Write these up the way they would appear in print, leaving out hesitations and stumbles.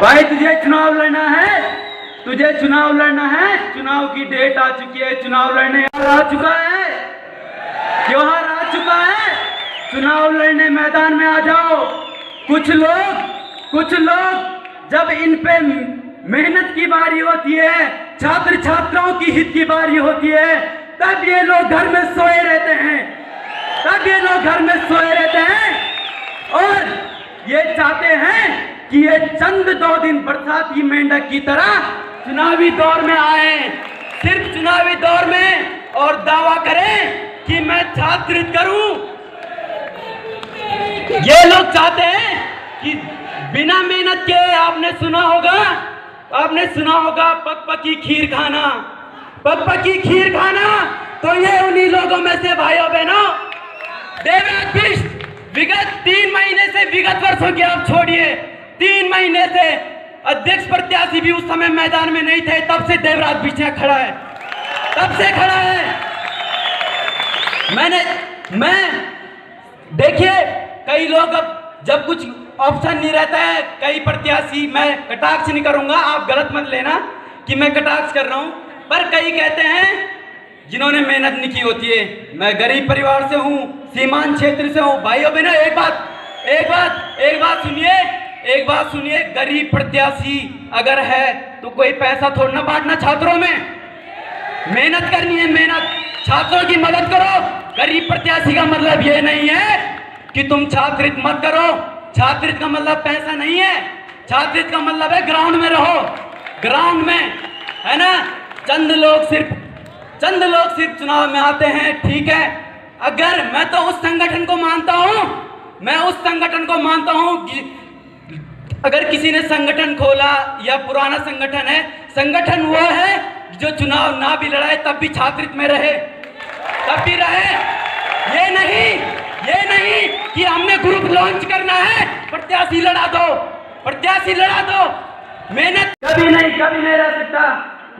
भाई तुझे चुनाव लड़ना है, तुझे चुनाव लड़ना है। चुनाव की डेट आ चुकी है, चुनाव लड़ने आ चुका है, त्योहार आ चुका है। चुनाव लड़ने मैदान में आ जाओ। कुछ लोग जब इन पे मेहनत की बारी होती है, छात्र छात्राओं की हित की बारी होती है, तब ये लोग घर में सोए रहते हैं, और ये चाहते हैं कि ये चंद 2 दिन बरसाती मेंढक की तरह चुनावी दौर में आए, सिर्फ चुनावी दौर में, और दावा करें कि मैं छात्रित करूं। ये लोग चाहते हैं कि बिना मेहनत के, आपने सुना होगा पकपकी खीर खाना, तो ये उन्हीं लोगों में से भाइयों बहनों। देवराज बिष्ट विगत 3 महीने से, विगत वर्षों की आप छोड़िए, 3 महीने से अध्यक्ष प्रत्याशी भी उस समय मैदान में नहीं थे, तब से देवराज बिष्ट खड़ा है, तब से खड़ा है। देखिए, कई लोग अब जब कुछ ऑप्शन नहीं रहता है, कई प्रत्याशी, मैं कटाक्ष नहीं करूंगा, आप गलत मत लेना कि मैं कटाक्ष कर रहा हूं, पर कई कहते हैं जिन्होंने मेहनत नहीं की होती है। मैं गरीब परिवार से हूं, सीमांत क्षेत्र से हूं। भाइयों बहनों, एक बात सुनिए, गरीब प्रत्याशी अगर है तो कोई पैसा थोड़ा ना बांटना छात्रों में, मेहनत करनी है, मेहनत, छात्रों की मदद करो। गरीब प्रत्याशी का मतलब ये नहीं है कि तुम छात्रित मत करो, छात्रित का मतलब पैसा नहीं है, छात्रित का मतलब है ग्राउंड में रहो, ग्राउंड में, है ना। चंद लोग सिर्फ चुनाव में आते हैं, ठीक है। अगर मैं तो उस संगठन को मानता हूं कि अगर किसी ने संगठन खोला या पुराना संगठन है, संगठन वो है जो चुनाव ना भी लड़ाए तब भी छात्रित में रहे, तब भी रहे। ये नहीं कि हमने ग्रुप लॉन्च करना है, प्रत्याशी लड़ा दो। मेहनत कभी नहीं रह सकता।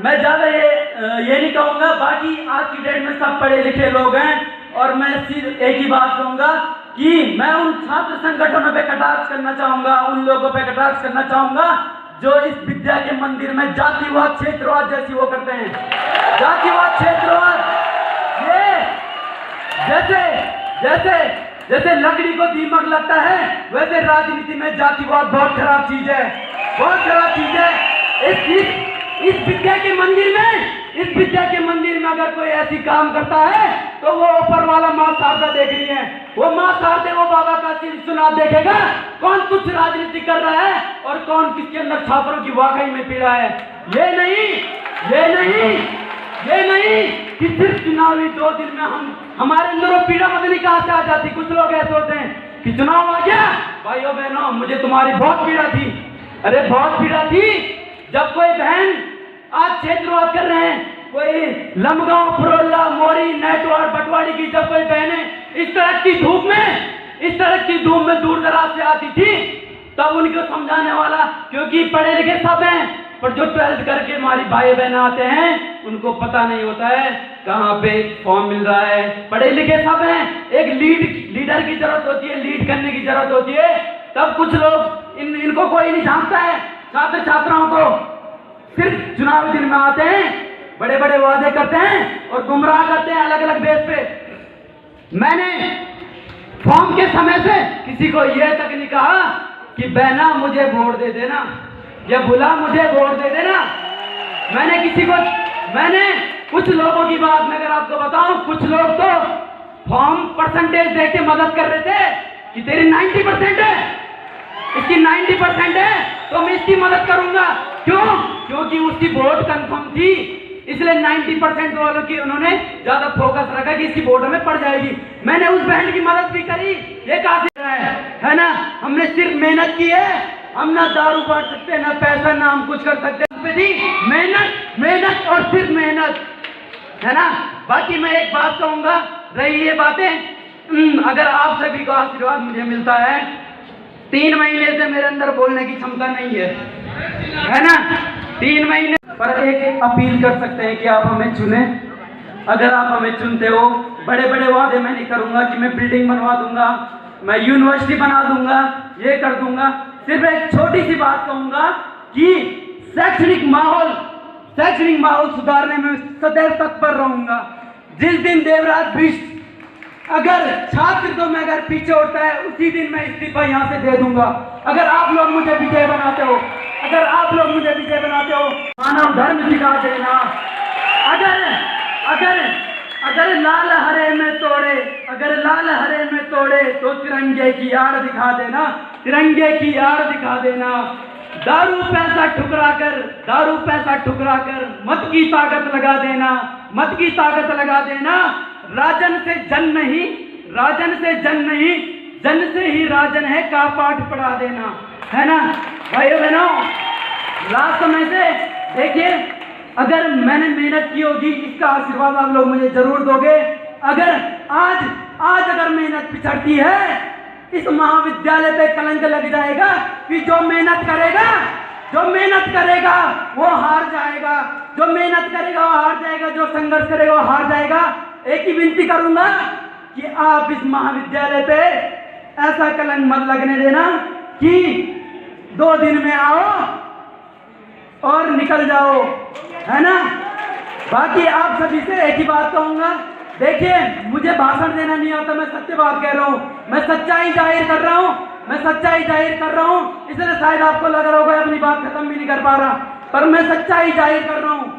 मैं ज्यादा ये नहीं कहूंगा, बाकी आज की डेट में सब पढ़े लिखे लोग हैं, और मैं सिर्फ एक ही बात कहूंगा कि मैं उन छात्र संगठनों पे कटाक्ष करना चाहूंगा, उन लोगों पे कटाक्ष करना चाहूंगा जो इस विद्या के मंदिर में जातिवाद, क्षेत्रवाद जैसी वो करते हैं। जातिवाद, क्षेत्रवाद, ये जैसे लकड़ी को दीमक लगता है, वैसे राजनीति में जातिवाद बहुत खराब चीज है। इस विद्या के मंदिर में अगर कोई ऐसी काम करता है तो वो ऊपर वाला मां शारदा देख रही है, वो मां शारदा वो बाबा का सुना देखेगा कौन कुछ राजनीति कर रहा है और कौन किसके अंदर छात्रों की वाकई में पीड़ा है। ये नहीं कि सिर्फ चुनावी 2 दिन में हमारे अंदर वो पीड़ा पता नहीं कहां से आ जाती। कुछ लोग ऐसे होते हैं कि चुनाव आ गया, भाइयों बहनों मुझे तुम्हारी बहुत पीड़ा थी, अरे बहुत पीड़ा थी। जब कोई बहन आज क्षेत्रवाद कर रहे हैं, कोई लमगांव, फरोल्ला, मोरी, नेटवार, बटवाड़ी की जब कोई बहनें इस तरह की धूप में दूर दराज से आती थी, तब उनको समझाने वाला, क्योंकि पढ़े लिखे सब हैं, पर जो 12th करके हमारी भाई बहन आते हैं उनको पता नहीं होता है कहाँ पे फॉर्म मिल रहा है। पढ़े लिखे सब हैं, एक लीडर की जरूरत होती है, लीड करने की जरूरत होती है, तब कुछ लोग इनको कोई नहीं जानता है। छात्र छात्राओं को सिर्फ चुनाव दिन में आते हैं, बड़े बड़े वादे करते हैं और गुमराह करते हैं अलग अलग बेस पे। मैंने फॉर्म के समय से किसी को यह तक नहीं कहा कि बहना मुझे वोट दे देना या बुला मुझे वोट दे देना। मैंने कुछ लोगों की बात में अगर आपको बताऊं, कुछ लोग तो फॉर्म परसेंटेज देख के मदद कर रहे थे कि तेरी 90% है, इसकी 90% है तो मैं इसकी मदद करूंगा। क्यों? क्योंकि उसकी वोट कंफर्म थी, इसलिए 90% वालों की उन्होंने ज्यादा फोकस रखा कि इसकी वोट हमें पड़ जाएगी। मैंने उस बहन की मदद भी करी, ये काफी है ना। हमने सिर्फ मेहनत की है, हम ना दारू बांट सकते, ना पैसा, ना हम कुछ कर सकते। मेहनत और सिर्फ मेहनत, है ना। बाकी मैं एक बात कहूंगा, रही ये बातें, अगर आप सभी को आशीर्वाद मुझे मिलता है, 3 महीने से मेरे अंदर बोलने की क्षमता नहीं है ना, 3 महीने पर एक अपील कर सकते हैं कि आप हमें चुने। अगर आप हमें चुनते हो, बड़े बड़े वादे मैं नहीं करूंगा कि मैं बिल्डिंग बनवा दूंगा, मैं यूनिवर्सिटी बना दूंगा, ये कर दूंगा। सिर्फ एक छोटी सी बात कहूंगा कि शैक्षणिक माहौल सुधारने में सदैव तत्पर रहूंगा। जिस दिन देवराज भीष्म अगर छात्र तो मैं अगर पीछे उठता है उसी दिन मैं इस्तीफा यहाँ से दे दूंगा। अगर आप लोग मुझे विजय बनाते हो, मानव धर्म सिखा देना। अगर लाल हरे में तोड़े तो तिरंगे की आड़ दिखा देना। दारू पैसा ठुकरा कर मत की ताकत लगा देना। राजन से जन नहीं, जन से ही राजन है का पाठ पढ़ा देना, है ना भाइयों बहनों। लास्ट समय से देखिए, अगर मैंने मेहनत की होगी इसका आशीर्वाद आप लोग मुझे जरूर दोगे। अगर आज अगर मेहनत पिछड़ती है, इस महाविद्यालय पे कलंक लग जाएगा कि जो मेहनत करेगा वो हार जाएगा, जो संघर्ष करेगा वो हार जाएगा। एक ही विनती करूंगा कि आप इस महाविद्यालय पे ऐसा कलंक मत लगने देना कि 2 दिन में आओ और निकल जाओ, है ना। बाकी आप सभी से एक ही बात कहूंगा, देखिए मुझे भाषण देना नहीं आता, मैं सत्य बात कह रहा हूँ, मैं सच्चाई जाहिर कर रहा हूँ। इसलिए शायद आपको लग रहा होगा अपनी बात खत्म भी नहीं कर पा रहा, पर मैं सच्चाई जाहिर कर रहा हूँ।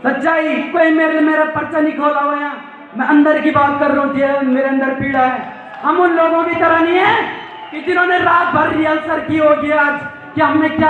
सच्चाई कोई मेरा पर्चा नहीं खोला हुआ यहाँ, मैं अंदर की बात कर रहा हूँ। मेरे अंदर पीड़ा है। हम उन लोगों की तरह नहीं है कि जिन्होंने रात भर रिहर्सल की होगी आज कि हमने क्या